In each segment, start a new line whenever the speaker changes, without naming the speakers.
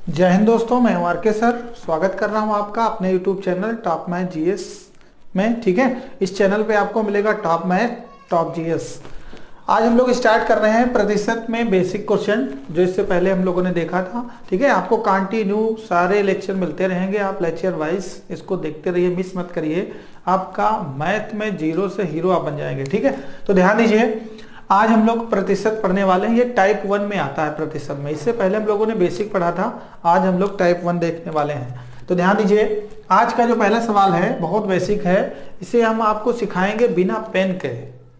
जय हिंद दोस्तों, मैं हूं आर.के. सर। स्वागत कर रहा हूं आपका अपने YouTube channel top math GS में। ठीक है, इस चैनल पे आपको मिलेगा टॉप मैथ, टॉप जीएस। आज हम लोग स्टार्ट कर रहे हैं प्रतिशत में बेसिक क्वेश्चन, जो इससे पहले हम लोगों ने देखा था। ठीक है, आपको कंटिन्यू सारे लेक्चर मिलते रहेंगे, आप लेक्चर वाइज इसको देखते रहिए, मिस मत करिए। आपका मैथ में जीरो से हीरो आप बन जाएंगे। ठीक है, तो ध्यान दीजिए, आज हम लोग प्रतिशत पढ़ने वाले हैं। ये टाइप 1 में आता है प्रतिशत में। इससे पहले हम लोगों ने बेसिक पढ़ा था, आज हम लोग टाइप 1 देखने वाले हैं। तो ध्यान दीजिए, आज का जो पहला सवाल है बहुत बेसिक है। इसे हम आपको सिखाएंगे बिना पेन के।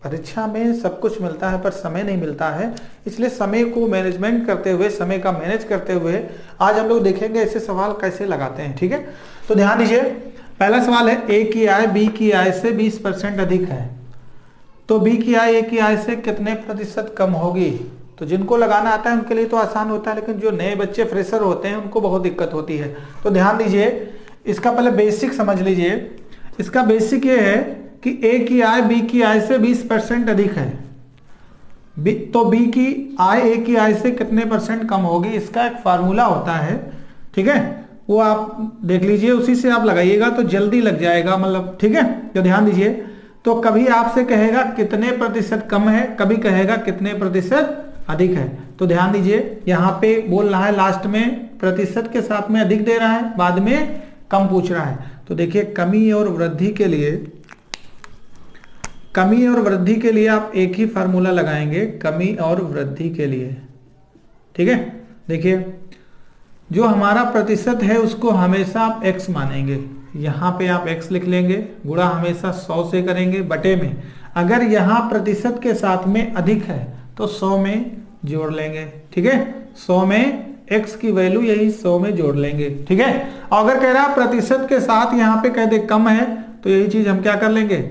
परीक्षा में सब कुछ मिलता है पर समय नहीं मिलता है, इसलिए समय को मैनेजमेंट करते हुए, समय का मैनेज करते हुए आज हम लोग देखेंगे ऐसे सवाल कैसे लगाते हैं। ठीक है, तो ध्यान दीजिए, पहला सवाल है ए की आय बी की आय से 20% अधिक है, तो बी की आय ए की आय से कितने प्रतिशत कम होगी। तो जिनको लगाना आता है उनके लिए तो आसान होता है, लेकिन जो नए बच्चे फ्रेशर होते हैं उनको बहुत दिक्कत होती है। तो ध्यान दीजिए, इसका पहले बेसिक समझ लीजिए। इसका बेसिक ये है कि ए की आय बी की आय से 20% अधिक है, तो बी की आय ए की आय से कितने परसेंट कम होगी। इसका एक फार्मूला होता है, ठीक है, वो आप देख लीजिए, उसी से आप लगाइएगा तो जल्दी लग जाएगा, मतलब। ठीक है, तो ध्यान दीजिए, तो कभी आपसे कहेगा कितने प्रतिशत कम है, कभी कहेगा कितने प्रतिशत अधिक है। तो ध्यान दीजिए, यहाँ पे बोल रहा है लास्ट में प्रतिशत के साथ में अधिक दे रहा है, बाद में कम पूछ रहा है। तो देखिए, कमी और वृद्धि के लिए आप एक ही फार्मूला लगाएंगे, कमी और वृद्धि के लिए। ठीक है, देखिए, जो हमारा प्रतिशत है उसको हमेशा आप x मानेंगे, यहाँ पे आप x लिख लेंगे, गुणा हमेशा 100 से करेंगे, बटे में अगर यहाँ प्रतिशत के साथ में अधिक है तो 100 में जोड़ लेंगे। ठीक है, 100 में x की वैल्यू यही 100 में जोड़ लेंगे। ठीक है, और अगर कह रहा प्रतिशत के साथ यहाँ पे कह दे कम है तो यही चीज हम क्या कर लेंगे,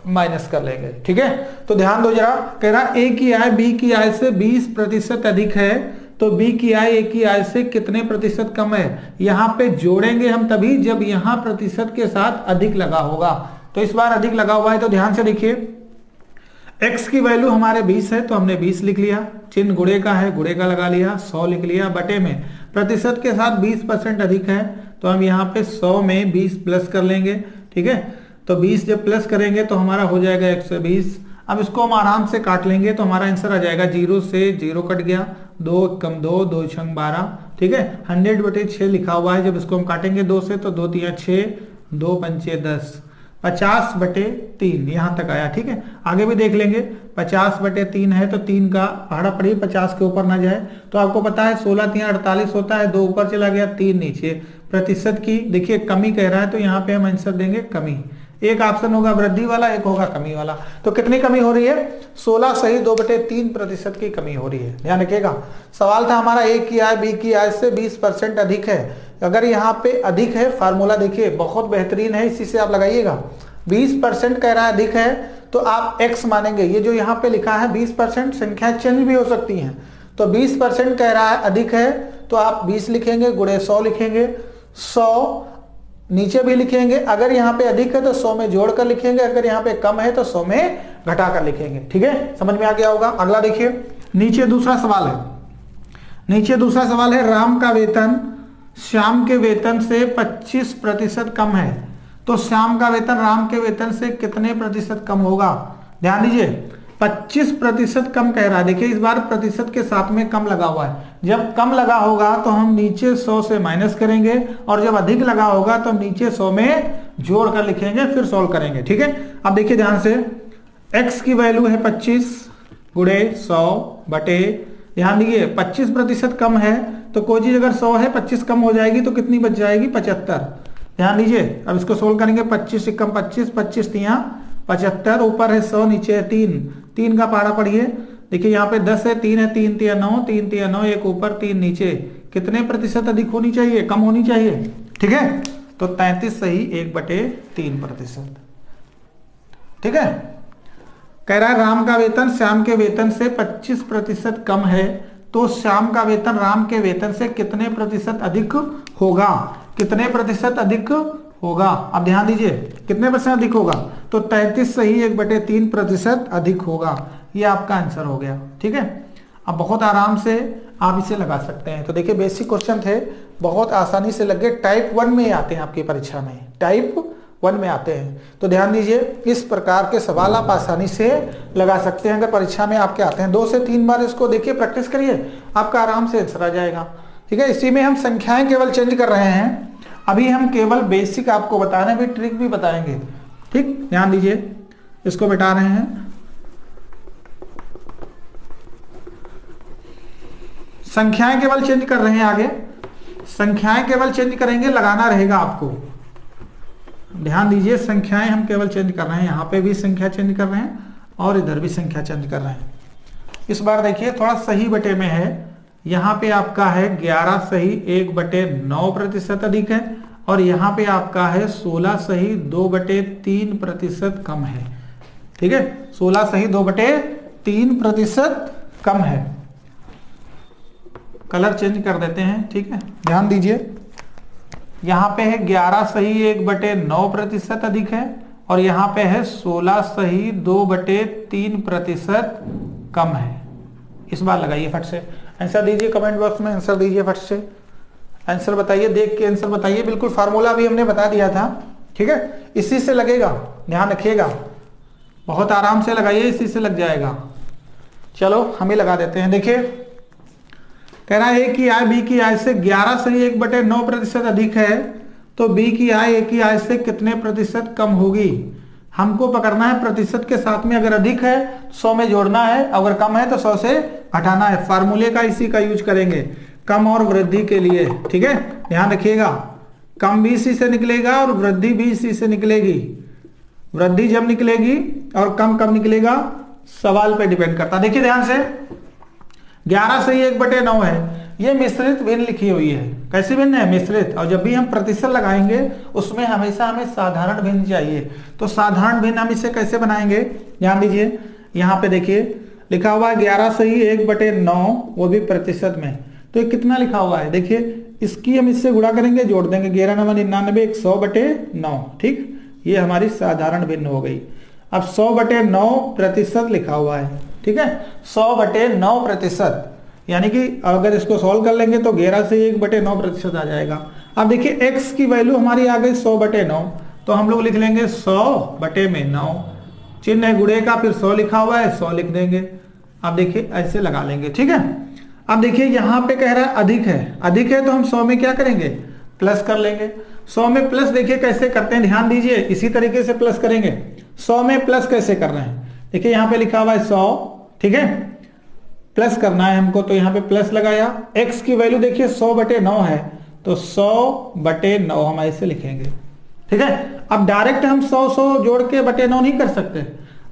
माइनस कर लेंगे। ठीक है, तो ध्यान दो जरा, कह रहा ए की आय बी की आय से 20% अधिक है, तो बी की आय ए की आय से कितने प्रतिशत कम है। यहाँ पे जोड़ेंगे हम तभी जब यहाँ प्रतिशत के साथ अधिक लगा होगा। तो इस बार अधिक लगा हुआ है, तो ध्यान से देखिए, x की वैल्यू हमारे 20 है तो हमने 20 लिख लिया, चिन्ह गुणे का है, गुणे का लगा लिया, 100 लिख लिया, बटे में प्रतिशत के साथ 20% अधिक है तो हम यहाँ पे 100 में 20 प्लस कर लेंगे। ठीक है, तो 20 जब प्लस करेंगे तो हमारा हो जाएगा 120। अब इसको हम आराम से काट लेंगे तो हमारा आंसर आ जाएगा, 0 से 0 कट गया, 2 कम 2, 2 छंग 12। ठीक है, 100/6 लिखा हुआ है, जब इसको हम काटेंगे 2 से तो 2 तिया 6, 2 पंचे 10, 50/3 यहाँ तक आया। ठीक है, आगे भी देख लेंगे, 50/3 है तो 3 का पहाड़ा पड़ी 50 के ऊपर ना जाए। तो आपको पता है 16 तिया 48 होता है, 2 ऊपर चला गया, 3 नीचे। प्रतिशत की देखिए कमी कह रहा है तो यहाँ पे हम आंसर देंगे कमी। एक ऑप्शन होगा वृद्धि वाला, एक होगा कमी वाला। तो कितनी कमी हो रही है, 16 सही 2/3% की कमी हो रही है। ध्यान रखिएगा, सवाल था हमारा ए की आय बी की आय से 20% अधिक है। अगर यहाँ पे अधिक है, फार्मूला देखिए बहुत बेहतरीन है, इसी से आप लगाइएगा। 20% कह रहा है अधिक है तो आप x मानेंगे। ये जो यहाँ पे लिखा है 20%, संख्या चेंज भी हो सकती है। तो 20% कह रहा है अधिक है तो आप 20 लिखेंगे, गुणे 100 लिखेंगे, 100 नीचे भी लिखेंगे। अगर यहाँ पे अधिक है तो 100 में जोड़ कर लिखेंगे, अगर यहाँ पे कम है तो 100 में घटा कर लिखेंगे। ठीक है, समझ में आ गया होगा। अगला देखिए, नीचे दूसरा सवाल है, राम का वेतन श्याम के वेतन से 25% कम है, तो श्याम का वेतन राम के वेतन से कितने प्रतिशत कम होगा। ध्यान दीजिए, 25% कम कह रहा है। देखिए, इस बार प्रतिशत के साथ में कम लगा हुआ है। जब कम लगा होगा तो हम नीचे 100 से माइनस करेंगे, और जब अधिक लगा होगा तो नीचे 100 में जोड़ कर लिखेंगे, फिर सॉल्व करेंगे। ठीक है, अब देखिए ध्यान से, x की वैल्यू है 25 गुणे 100 बटे, ध्यान दीजिए 25% कम है तो कोई चीज अगर 100 है 25 कम हो जाएगी तो कितनी बच जाएगी, 75। ध्यान दीजिए, अब इसको सोल्व करेंगे, 25 से कम 25, 25 तिया 75, ऊपर है 100, नीचे है 3 का पहाड़ा पढ़िए। देखिए यहाँ पे 10 है, 3 है, 3 तिया 9, 3 तिया 9, एक ऊपर 3 नीचे, कितने प्रतिशत अधिक होनी चाहिए, कम होनी चाहिए। ठीक है, तो 33 सही 1/3%। ठीक है, कह रहा है राम का वेतन श्याम के वेतन से 25% कम है, तो श्याम का वेतन राम के वेतन से कितने प्रतिशत अधिक होगा, कितने प्रतिशत अधिक होगा। अब ध्यान दीजिए, कितने परसेंट अधिक होगा, तो 33 सही 1/3% अधिक होगा। ये आपका आंसर हो गया। ठीक है, अब बहुत आराम से आप इसे लगा सकते हैं। तो देखिए बेसिक क्वेश्चन थे, बहुत आसानी से लग गए। टाइप 1 में आते हैं आपकी परीक्षा में, टाइप 1 में आते हैं। तो ध्यान दीजिए, इस प्रकार के सवाल आप आसानी से लगा सकते हैं अगर परीक्षा में आपके आते हैं। 2 से 3 बार इसको देखिए, प्रैक्टिस करिए, आपका आराम से आंसर आ जाएगा। ठीक है, इसी में हम संख्याएं केवल चेंज कर रहे हैं। अभी हम केवल बेसिक आपको बता रहे हैं, भी ट्रिक भी बताएंगे। ठीक, ध्यान दीजिए, इसको मिटा रहे हैं। संख्याएं केवल चेंज कर रहे हैं, आगे संख्याएं केवल चेंज करेंगे, लगाना रहेगा आपको। ध्यान दीजिए, संख्याएं हम केवल चेंज कर रहे हैं, यहां पे भी संख्या चेंज कर रहे हैं और इधर भी संख्या चेंज कर रहे हैं। इस बार देखिए थोड़ा सही बटे में है, यहां पे आपका है 11 सही 1/9% अधिक है, और यहां पे आपका है 16 सही 2/3% कम है। ठीक है, 16 सही 2/3% कम है। कलर चेंज कर देते हैं। ठीक है, ध्यान दीजिए, यहां पे है 11 सही 1/9% अधिक है, और यहां पे है 16 सही 2/3% कम है। इस बार लगाइए फट से, आंसर दीजिए, कमेंट बॉक्स में आंसर दीजिए फट से, आंसर बताइए, देख के आंसर बताइए। बिल्कुल फार्मूला भी हमने बता दिया था। ठीक है, इसी से लगेगा, ध्यान रखिएगा, बहुत आराम से लगाइए, इसी से लग जाएगा। चलो हमें लगा देते हैं। देखिए कह रहा है ए की आय बी की आय से 11 सही 1/9% अधिक है, तो बी की आय ए की आय से कितने प्रतिशत कम होगी। हमको पकड़ना है प्रतिशत के साथ में, अगर अधिक है 100 में जोड़ना है, अगर कम है तो 100 से घटाना है। फार्मूले का इसी का यूज करेंगे कम और वृद्धि के लिए। ठीक है, ध्यान रखिएगा, कम भी इसी से निकलेगा और वृद्धि भी इसी से निकलेगी। वृद्धि जब निकलेगी और कम कब निकलेगा, सवाल पे डिपेंड करता है। देखिए ध्यान से, 11 सही 1/9 है, ये मिश्रित भिन्न लिखी हुई है। कैसी भिन्न है, मिश्रित। और जब भी हम प्रतिशत लगाएंगे उसमें हमेशा हमें साधारण भिन्न चाहिए। तो साधारण भिन्न हम इसे कैसे बनाएंगे, ध्यान दीजिए, यहाँ पे देखिए लिखा हुआ है 11 सही 1/9, वो भी प्रतिशत में। तो ये कितना लिखा हुआ है, देखिए इसकी हम इससे गुणा करेंगे, जोड़ देंगे, 11 9 99, 100/9। ठीक, ये हमारी साधारण भिन्न हो गई। अब 100/9 प्रतिशत लिखा हुआ है। ठीक है, 100/9%, यानी कि अगर इसको सॉल्व कर लेंगे तो 11 से 1/9% आ जाएगा। अब देखिए x की वैल्यू हमारी आ गई 100/9, तो हम लोग लिख लेंगे 100/9, चिन्ह है गुणे का, फिर 100 लिखा हुआ है, 100 लिख देंगे। अब देखिए ऐसे लगा लेंगे। ठीक है, अब देखिए यहाँ पे कह रहा है अधिक है, अधिक है तो हम 100 में क्या करेंगे, प्लस कर लेंगे। 100 में प्लस देखिए कैसे करते हैं, ध्यान दीजिए, इसी तरीके से प्लस करेंगे। 100 में प्लस कैसे कर रहे हैं, देखिए यहाँ पे लिखा हुआ है 100, ठीक है, प्लस करना है हमको, तो यहाँ पे प्लस लगाया। x की वैल्यू देखिए 100/9 है, तो 100/9 हम ऐसे लिखेंगे। ठीक है, अब डायरेक्ट हम 100 जोड़ के /9 नहीं कर सकते,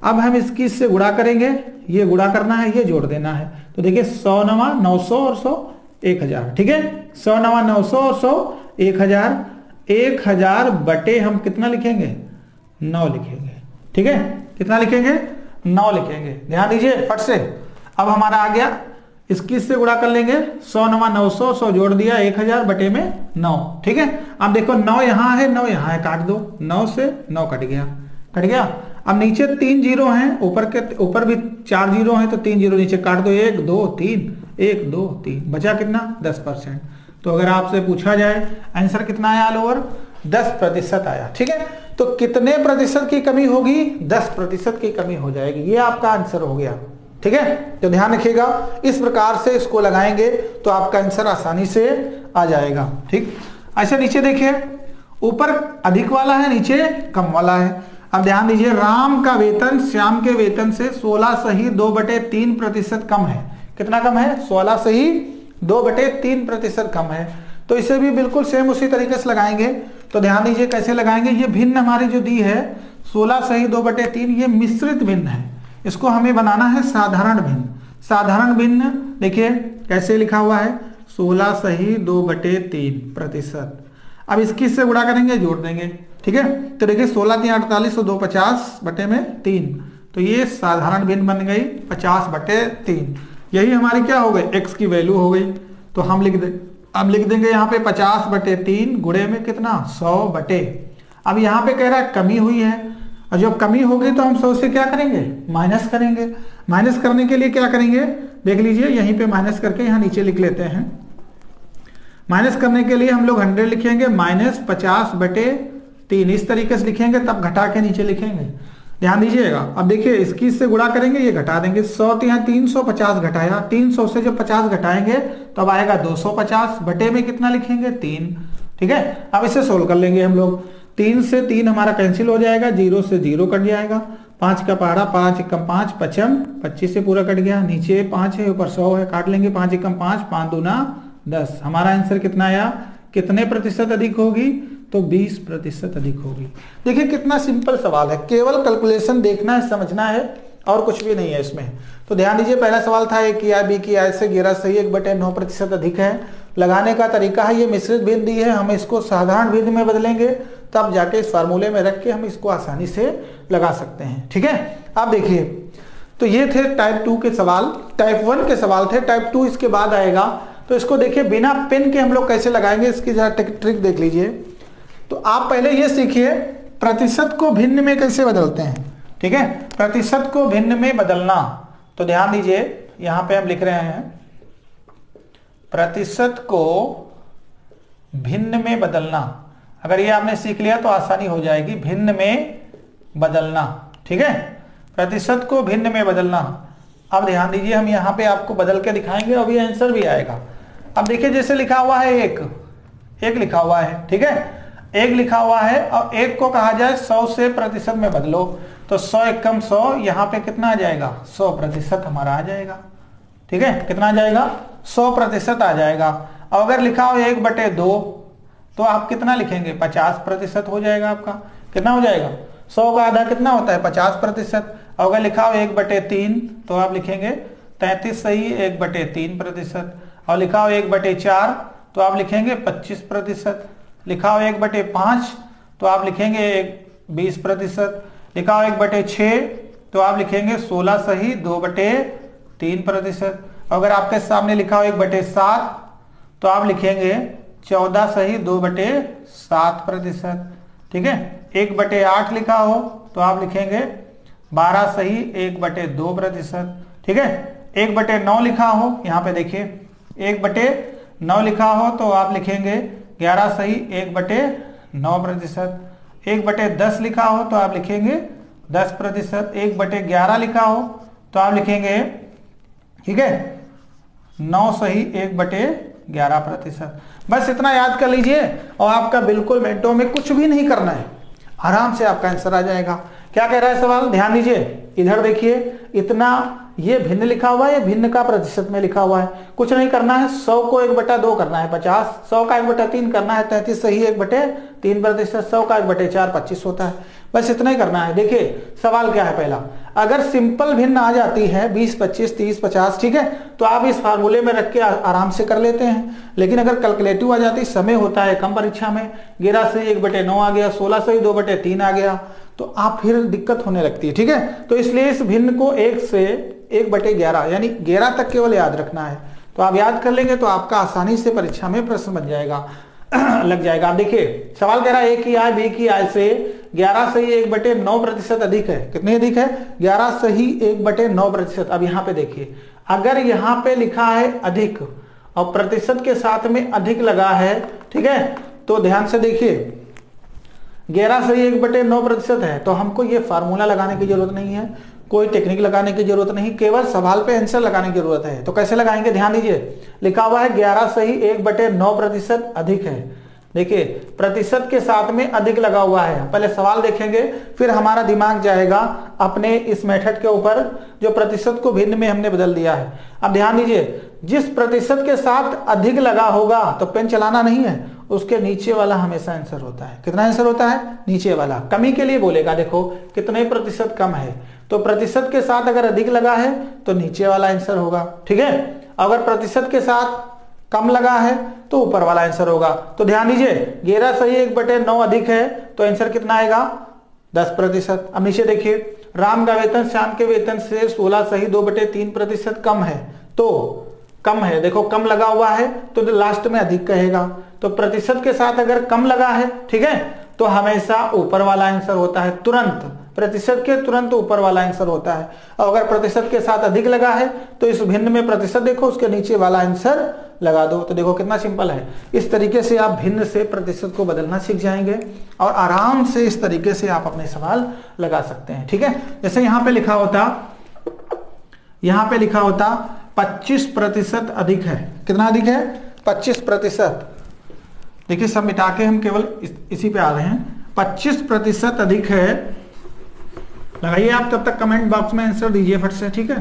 अब हम इसकी इससे गुणा करेंगे, ये गुणा करना है, ये जोड़ देना है। तो देखिए 100 9 900 और 100 1000। ठीक है, 100 9 900 और 100 1000, 1000 बटे हम कितना लिखेंगे, 9 लिखेंगे। ठीक है, कितना लिखेंगे, 9 लिखेंगे। ध्यान दीजिए फट से, अब हमारा आ गया, इसकी से गुणा कर लेंगे, 100 9 900, 100 जोड़ दिया, 1000 बटे में 9। ठीक है, अब देखो 9 यहाँ है, 9 यहाँ है, काट दो, 9 से 9 कट गया, कट गया। अब नीचे 3 जीरो हैं, ऊपर भी 4 जीरो हैं, तो 3 जीरो नीचे काट दो, 1 2 3, 1 2 3, बचा कितना, 10%। तो अगर आपसे पूछा जाए आंसर कितना आया, ऑल ओवर 10% आया। ठीक है, तो कितने प्रतिशत की कमी होगी, 10% की कमी हो जाएगी, ये आपका आंसर हो गया। ठीक है, तो ध्यान रखिएगा, इस प्रकार से इसको लगाएंगे तो आपका आंसर आसानी से आ जाएगा। ठीक, ऐसे नीचे देखिए, ऊपर अधिक वाला है, नीचे कम वाला है। अब ध्यान दीजिए, राम का वेतन श्याम के वेतन से 16 सही 2/3% कम है। कितना कम है, 16 सही 2/3% कम है। तो इसे भी बिल्कुल सेम उसी तरीके से लगाएंगे। तो ध्यान दीजिए कैसे लगाएंगे, ये भिन्न हमारी जो दी है 16 सही 2/3, ये मिश्रित भिन्न है, इसको हमें बनाना है साधारण भिन्न। साधारण भिन्न देखिए कैसे लिखा हुआ है, 16 सही 2/3%। अब इसकी से गुणा करेंगे, जोड़ देंगे। ठीक है, तो देखिए 16 3 48, 2 50/3, तो ये साधारण भिन्न बन गई 50/3। यही हमारी क्या हो गई, x की वैल्यू हो गई। तो हम लिख देंगे यहाँ पे 50/3 गुणे में कितना, 100/। अब यहाँ पे कह रहा है कमी हुई है, और जब कमी होगी तो हम 100 से क्या करेंगे, माइनस करेंगे। माइनस करने के लिए क्या करेंगे, देख लीजिए यहीं पे माइनस करके यहाँ नीचे लिख लेते हैं। माइनस करने के लिए हम लोग 100 लिखेंगे, -50/3 इस तरीके से लिखेंगे, तब घटा के नीचे लिखेंगे। ध्यान दीजिएगा। अब देखिए इसकी से गुणा करेंगे, ये घटा देंगे 100, तो यहाँ 350 घटाया, 300 से जब 50 घटाएंगे तो अब आएगा 250, बटे में कितना लिखेंगे 3। ठीक है, अब इसे सोल्व कर लेंगे हम लोग। 3 से 3 हमारा कैंसिल हो जाएगा, 0 से 0 कट जाएगा, 5 का पहाड़ा 5 एकम 5, 5 25 से पूरा कट गया, नीचे 5 है ऊपर 100 है, काट लेंगे 5 एकम 5, 5 दूना 10। हमारा आंसर कितना आया, कितने प्रतिशत अधिक होगी, तो 20% अधिक होगी। देखिए कितना सिंपल सवाल है, केवल कैलकुलेशन देखना है, समझना है और कुछ भी नहीं है इसमें। तो ध्यान दीजिए, पहला सवाल था A की आय B की आय से 11 सही 1/9% अधिक है। लगाने का तरीका है, ये मिश्रित भिन्न दी है, हम इसको साधारण भिन्न में बदलेंगे, तब जाके इस फार्मूले में रख के हम इसको आसानी से लगा सकते हैं। ठीक है, अब देखिए तो ये थे टाइप 2 के सवाल। टाइप 1 के सवाल थे, टाइप 2 इसके बाद आएगा। तो इसको देखिए बिना पेन के हम लोग कैसे लगाएंगे, इसकी जरा ट्रिक देख लीजिए। तो आप पहले ये सीखिए प्रतिशत को भिन्न में कैसे बदलते हैं। ठीक है, प्रतिशत को भिन्न में बदलना। तो ध्यान दीजिए यहां पे हम लिख रहे हैं प्रतिशत को भिन्न में बदलना। अगर ये आपने सीख लिया तो आसानी हो जाएगी, भिन्न में बदलना। ठीक है, प्रतिशत को भिन्न में बदलना। अब ध्यान दीजिए हम यहां पे आपको बदल के दिखाएंगे, अभी आंसर भी आएगा। अब देखिए जैसे लिखा हुआ है एक लिखा हुआ है, ठीक है, 1 लिखा हुआ है और 1 को कहा जाए 100 से प्रतिशत में बदलो, तो 100 एकम 100, यहाँ पे कितना आ जाएगा 100% हमारा आ जाएगा। ठीक है, कितना आ जाएगा 100% आ जाएगा। और अगर लिखा हो 1/2 तो आप कितना लिखेंगे 50% हो जाएगा आपका। कितना हो जाएगा, 100 का आधा कितना होता है 50%। और अगर लिखा हो 1/3 तो आप लिखेंगे 33 सही 1/3%। और लिखा हो 1/4 तो आप लिखेंगे 25%। लिखा हो 1/5 तो आप लिखेंगे 20%। लिखा हो 1/6 तो आप लिखेंगे 16 सही 2/3%। अगर आपके सामने लिखा हो 1/7 तो आप लिखेंगे 14 सही 2/7%। ठीक है, 1/8 लिखा हो तो आप लिखेंगे 12 सही 1/2%। ठीक है, 1/9 लिखा हो, यहाँ पे देखिए 1/9 लिखा हो तो आप लिखेंगे 11 सही 1/9%। 1/10 लिखा हो तो आप लिखेंगे 10%। 1/11 लिखा हो तो आप लिखेंगे, ठीक है, 9 सही 1/11%। बस इतना याद कर लीजिए और आपका बिल्कुल मिनटों में कुछ भी नहीं करना है, आराम से आपका आंसर आ जाएगा। क्या कह रहा है सवाल, ध्यान दीजिए इधर देखिए, इतना ये भिन्न लिखा हुआ है, ये भिन्न का प्रतिशत में लिखा हुआ है। कुछ नहीं करना है, 100 को 1/2 करना है 50, 100 का 1/3 करना है 33 सही 1/3%, 100 का 1/4 25 होता है। बस इतना ही करना है। देखिए सवाल क्या है पहला, अगर सिंपल भिन्न आ जाती है 20, 25, 30, 50, ठीक है, तो आप इस फार्मूले में रख के आराम से कर लेते हैं। लेकिन अगर कैलकुलेटिव आ जाती, समय होता है कम परीक्षा में, 11 से 1/9 आ गया, 16 से 2/3 आ गया, तो आप फिर दिक्कत होने लगती है। ठीक है, तो इसलिए इस भिन्न को 1 से 1/11 यानी 11 तक केवल याद रखना है। तो आप याद कर लेंगे तो आपका आसानी से परीक्षा में प्रश्न बन जाएगा लग जाएगा। आप देखिए सवाल कह रहा है A की आय B की आय से 11 सही 1/9% अधिक है। कितने अधिक है, 11 सही 1/9%। अब यहाँ पे देखिए, अगर यहाँ पे लिखा है अधिक और प्रतिशत के साथ में अधिक लगा है, ठीक है, तो ध्यान से देखिए 11 सही 1/9% है, तो हमको ये फार्मूला लगाने की जरूरत नहीं है, कोई टेक्निक लगाने की जरूरत नहीं, केवल सवाल पे आंसर लगाने की जरूरत है। तो कैसे लगाएंगे, ध्यान दीजिए, लिखा हुआ है 11 सही 1/9% अधिक है। देखिए प्रतिशत के साथ में अधिक लगा हुआ है, पहले सवाल देखेंगे फिर हमारा दिमाग जाएगा अपने इस मेथड के ऊपर जो प्रतिशत को भिन्न में हमने बदल दिया है। अब ध्यान दीजिए, जिस प्रतिशत के साथ अधिक लगा होगा तो पेन चलाना नहीं है, उसके नीचे वाला हमेशा आंसर होता है। कितना आंसर होता है, नीचे वाला। कमी के लिए बोलेगा, देखो कितने प्रतिशत कम है, तो प्रतिशत के साथ अगर अधिक लगा है तो नीचे वाला आंसर होगा। ठीक है, अगर प्रतिशत के साथ कम लगा है तो ऊपर वाला आंसर होगा। तो ध्यान दीजिए 11 सही 1/9 अधिक है तो आंसर कितना आएगा 10%। अब नीचे देखिए, राम का वेतन श्याम के वेतन से 16 सही 2/3% कम है, तो कम है, देखो कम लगा हुआ है तो लास्ट में अधिक कहेगा। तो प्रतिशत के साथ अगर कम लगा है, ठीक है, तो हमेशा ऊपर वाला आंसर होता है, तुरंत प्रतिशत के तुरंत ऊपर वाला आंसर होता है। और अगर प्रतिशत के साथ अधिक लगा है तो इस भिन्न में प्रतिशत देखो, उसके नीचे वाला आंसर लगा दो। तो देखो कितना सिंपल है। इस तरीके से आप भिन्न से प्रतिशत को बदलना सीख जाएंगे और आराम से इस तरीके से आप अपने सवाल लगा सकते हैं। ठीक है, जैसे यहाँ पे लिखा होता 25% अधिक है। कितना अधिक है? 25%। देखिए सब मिटा के हम केवल इसी पे आ रहे हैं। 25% अधिक है। लगाइए आप, तब तक कमेंट बॉक्स में आंसर दीजिए फट से। ठीक है,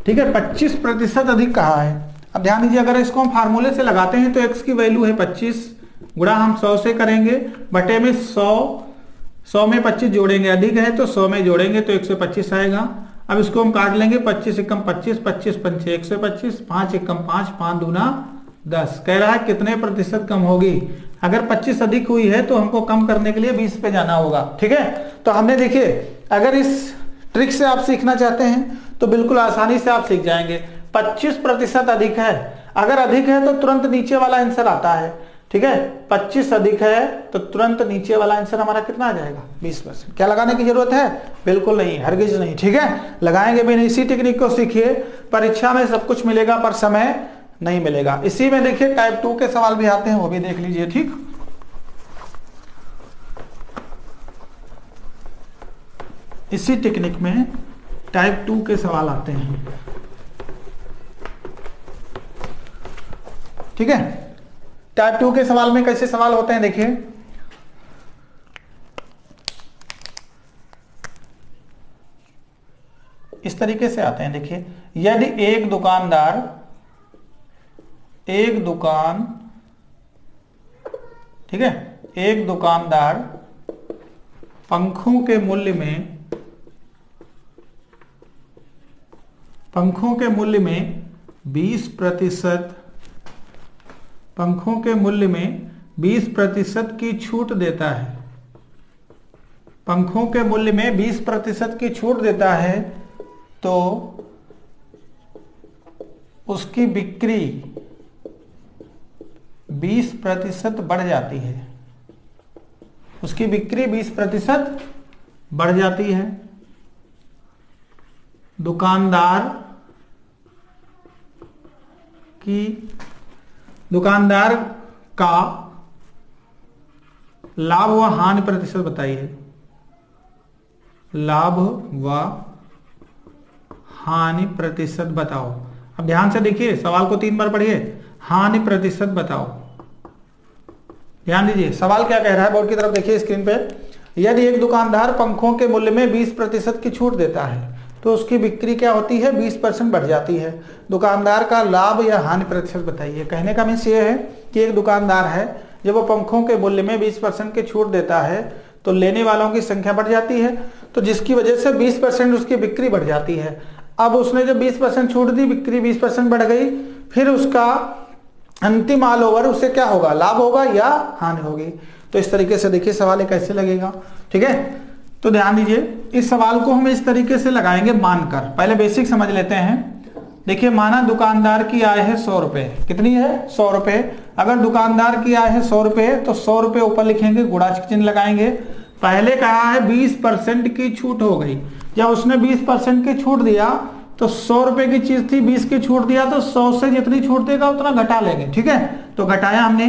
ठीक है। 25% अधिक कहा है। अब ध्यान दीजिए, अगर इसको हम फार्मूले से लगाते हैं तो x की वैल्यू है 25, गुणा हम 100 से करेंगे, बटे में 100 में 25 जोड़ेंगे, अधिक है तो 100 में जोड़ेंगे तो 125 आएगा। अब इसको हम काट लेंगे, 25 एकम 25, 25 पंचे 125, 5 एकम 5, 5 दूना 10। कह रहा है कितने प्रतिशत कम होगी। अगर 25 अधिक हुई है तो हमको कम करने के लिए 20 पे जाना होगा। ठीक है, तो हमने देखिए, अगर इस ट्रिक से आप सीखना चाहते हैं तो बिल्कुल आसानी से आप सीख जाएंगे। 25% अधिक है, अगर अधिक है तो तुरंत नीचे वाला आंसर आता है। ठीक है, 25 अधिक है तो तुरंत नीचे वाला आंसर हमारा कितना आ जाएगा? 20%। क्या लगाने की जरूरत है? बिल्कुल नहीं, हरगिज नहीं। ठीक है, लगाएंगे भी नहीं। इसी टेक्निक को सीखिए। परीक्षा में सब कुछ मिलेगा पर समय नहीं मिलेगा। इसी में देखिए टाइप 2 के सवाल भी आते हैं, वो भी देख लीजिए। ठीक, इसी टेक्निक में टाइप 2 के सवाल आते हैं। ठीक है, टाइप 2 के सवाल में कैसे सवाल होते हैं देखिए। इस तरीके से आते हैं। देखिए, यदि एक दुकान ठीक है, एक दुकानदार पंखों के मूल्य में 20% की छूट देता है। पंखों के मूल्य में 20% की छूट देता है तो उसकी बिक्री 20% बढ़ जाती है। उसकी बिक्री 20% बढ़ जाती है। दुकानदार का लाभ व हानि प्रतिशत बताइए। लाभ व हानि प्रतिशत बताओ। अब ध्यान से देखिए, सवाल को 3 बार पढ़िए। हानि प्रतिशत बताओ। ध्यान दीजिए, सवाल क्या कह रहा है, बोर्ड की तरफ देखिए स्क्रीन पे। यदि एक दुकानदार पंखों के मूल्य में 20% की छूट देता है तो उसकी बिक्री क्या होती है? 20% बढ़ जाती है। दुकानदार का लाभ या हानि प्रतिशत बताइए। कहने का मीन्स ये है कि एक दुकानदार है, जब वो पंखों के मूल्य में 20% की छूट देता है तो लेने वालों की संख्या बढ़ जाती है, तो जिसकी वजह से 20% उसकी बिक्री बढ़ जाती है। अब उसने जब 20% छूट दी, बिक्री 20% बढ़ गई, फिर उसका अंतिम ऑल ओवर उसे क्या होगा? लाभ होगा या हानि होगी। तो इस तरीके से देखिए सवाल कैसे लगेगा। ठीक है, तो ध्यान दीजिए, इस सवाल को हम इस तरीके से लगाएंगे मानकर। पहले बेसिक समझ लेते हैं। देखिए, माना दुकानदार की आय है 100 रुपए। कितनी है? 100 रुपए। अगर दुकानदार की आय है 100 रुपए तो 100 रुपए ऊपर लिखेंगे, गुणा चिन्ह लगाएंगे। पहले कहा है 20% की छूट हो गई। जब उसने 20% की छूट दिया तो 100 रुपए की चीज थी, 20 की छूट दिया तो 100 से जितनी छूट देगा उतना घटा लेंगे। ठीक है, तो घटाया हमने।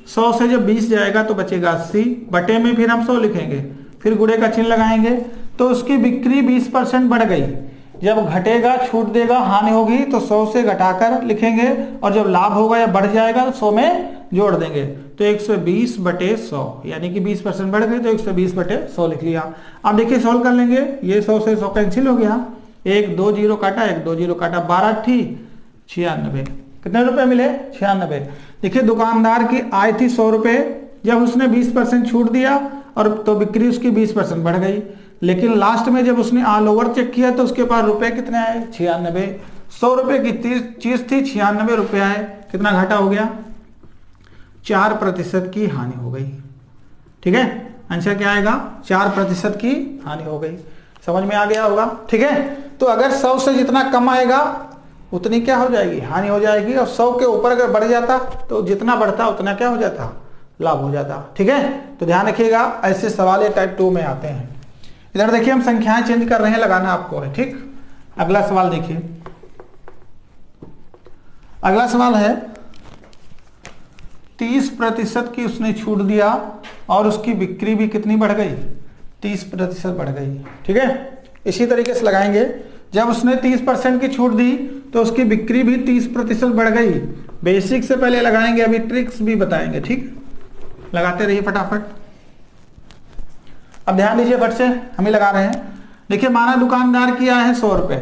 100 से जब 20 जाएगा तो बचेगा 80, बटे में फिर हम 100 लिखेंगे, फिर गुणे का चिन्ह लगाएंगे, तो उसकी बिक्री 20% बढ़ गई। जब घटेगा, छूट देगा, हानि होगी तो 100 से घटाकर लिखेंगे, और जब लाभ होगा या बढ़ जाएगा तो 100 में जोड़ देंगे। तो 120 बटे 100, यानी कि 20% बढ़ गई तो 120 बटे 100 लिख लिया। अब देखिए सॉल्व कर लेंगे। ये 100 से 100 कैंसिल हो गया, 1 2 0 काटा, 1 2 0 काटा, 12 थी 96। कितने रुपए मिले? 96। देखिए, दुकानदार की आय थी 100 रुपए, जब उसने 20% छूट दिया और तो बिक्री उसकी 20% बढ़ गई, लेकिन लास्ट में जब उसने ऑल ओवर चेक किया तो उसके पास रुपए कितने आए? 96। 100 रुपए की चीज थी, 96 रुपए आए। कितना घाटा हो गया? 4% की हानि हो गई। ठीक है, आंसर क्या आएगा? 4% की हानि हो गई। समझ में आ गया होगा। ठीक है, तो अगर 100 से जितना कम आएगा उतनी क्या हो जाएगी, हानि हो जाएगी, और 100 के ऊपर अगर बढ़ जाता तो जितना बढ़ता उतना क्या हो जाता, लाभ हो जाता। ठीक है, तो ध्यान रखिएगा, ऐसे सवाल ये टाइप 2 में आते हैं। इधर देखिए हम संख्याएं चेंज कर रहे हैं, लगाना आपको है। ठीक, अगला सवाल देखिए, अगला सवाल है 30% की उसने छूट दिया और उसकी बिक्री भी कितनी बढ़ गई, 30% बढ़ गई। ठीक है, इसी तरीके से लगाएंगे, जब उसने 30% की छूट दी तो उसकी बिक्री भी 30% बढ़ गई। बेसिक से पहले लगाएंगे, अभी ट्रिक्स भी बताएंगे। ठीक, लगाते रहिए फटाफट। अब ध्यान दीजिए, फट से हम ही लगा रहे हैं। देखिए, माना दुकानदार की आय है 100 रुपए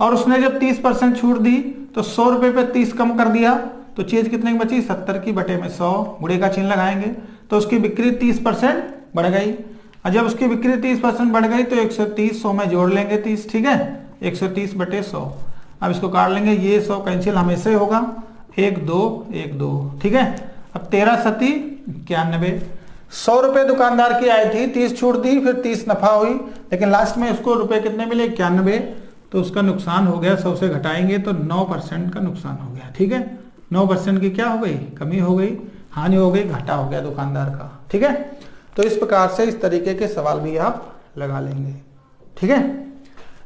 और उसने जब 30% छूट दी तो 100 रुपए पे 30 कम कर दिया, तो चीज कितने की बची, 70 की बटे में 100, गुणे का चिन्ह लगाएंगे, तो उसकी बिक्री 30% बढ़ गई। और जब उसकी बिक्री 30% बढ़ गई तो 130 100 में जोड़ लेंगे 30। ठीक है, 130 बटे 100। अब इसको काट लेंगे, ये 100 कैंसिल हमेशा ही होगा, 1 2 1 2। ठीक है, अब 13 सती 91। 100 रुपए दुकानदार की आय थी, 30 छूट दी, फिर 30 नफा हुई, लेकिन लास्ट में उसको रुपए कितने मिले, 91, तो उसका नुकसान हो गया। 100 से घटाएंगे तो 9% का नुकसान हो गया। ठीक है, 9% की क्या हो गई, कमी हो गई, हानि हो गई, घाटा हो गया दुकानदार का। ठीक है, तो इस प्रकार से इस तरीके के सवाल भी आप लगा लेंगे। ठीक है,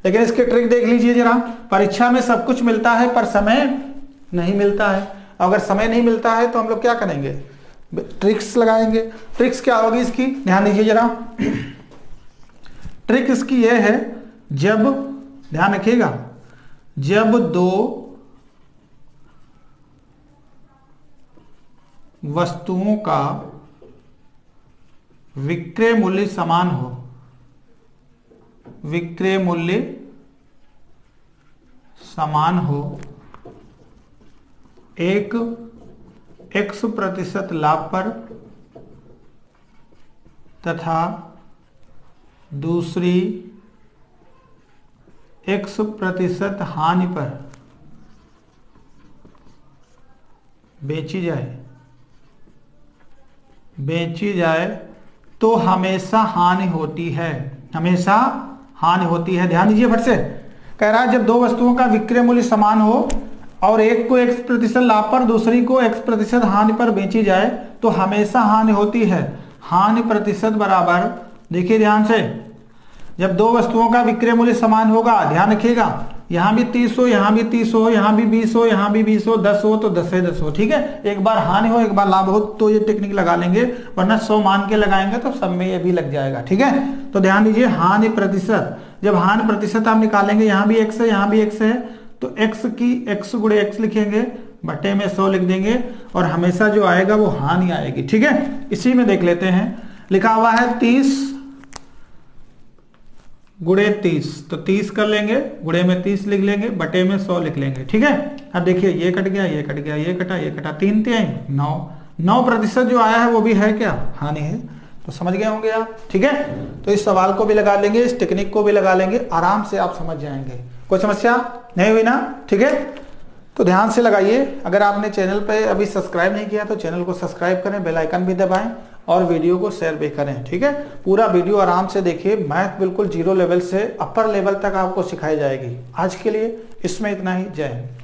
लेकिन इसके ट्रिक देख लीजिए जरा। परीक्षा में सब कुछ मिलता है पर समय नहीं मिलता है। अगर समय नहीं मिलता है तो हम लोग क्या करेंगे, ट्रिक्स लगाएंगे। ट्रिक्स क्या होगी इसकी, ध्यान दीजिए जरा। ट्रिक इसकी यह है, जब, ध्यान रखिएगा, जब दो वस्तुओं का विक्रय मूल्य समान हो, विक्रय मूल्य समान हो, एक X% लाभ पर तथा दूसरी X% हानि पर बेची जाए तो हमेशा हानि होती है, हमेशा हानि होती है। ध्यान दीजिए, फट से कह रहा है, जब दो वस्तुओं का विक्रय मूल्य समान हो और एक को X% लाभ पर दूसरी को X% हानि पर बेची जाए तो हमेशा हानि होती है। हानि प्रतिशत बराबर, देखिए ध्यान से, जब दो वस्तुओं का विक्रय मूल्य समान होगा, ध्यान रखिएगा, यहां भी 30 हो, यहां भी 30 हो, यहां भी 20 हो, यहां भी 20 हो, 10 हो तो 10 है 10 हो। ठीक है, एक बार हानि हो एक बार लाभ हो तो ये टेक्निक लगा लेंगे, वरना 100 मान के लगाएंगे तो सब में ये भी लग जाएगा। ठीक है, तो ध्यान दीजिए, हानि प्रतिशत, जब हानि प्रतिशत आप निकालेंगे, यहां भी x है यहां भी x है, तो x की x गुणे x लिखेंगे, बटे में 100 लिख देंगे, और हमेशा जो आएगा वो हानि आएगी। ठीक है, इसी में देख लेते हैं, लिखा हुआ है 30 गुणे 30, तो 30 कर लेंगे, गुणे में 30 लिख लेंगे, बटे में 100 लिख लेंगे। ठीक है, अब देखिए, ये कट गया, ये कट गया, ये कटा, 3 3 9% जो आया है वो भी है क्या, हानि है। तो समझ गए होंगे आप। ठीक है, तो इस सवाल को भी लगा लेंगे, इस टेक्निक को भी लगा लेंगे, आराम से आप समझ जाएंगे, कोई समस्या नहीं हुई ना। ठीक है, तो ध्यान से लगाइए। अगर आपने चैनल पे अभी सब्सक्राइब नहीं किया तो चैनल को सब्सक्राइब करें, बेल आइकन भी दबाएं और वीडियो को शेयर भी करें। ठीक है, पूरा वीडियो आराम से देखिए, मैथ बिल्कुल 0 लेवल से अपर लेवल तक आपको सिखाई जाएगी। आज के लिए इसमें इतना ही, जय हिंद।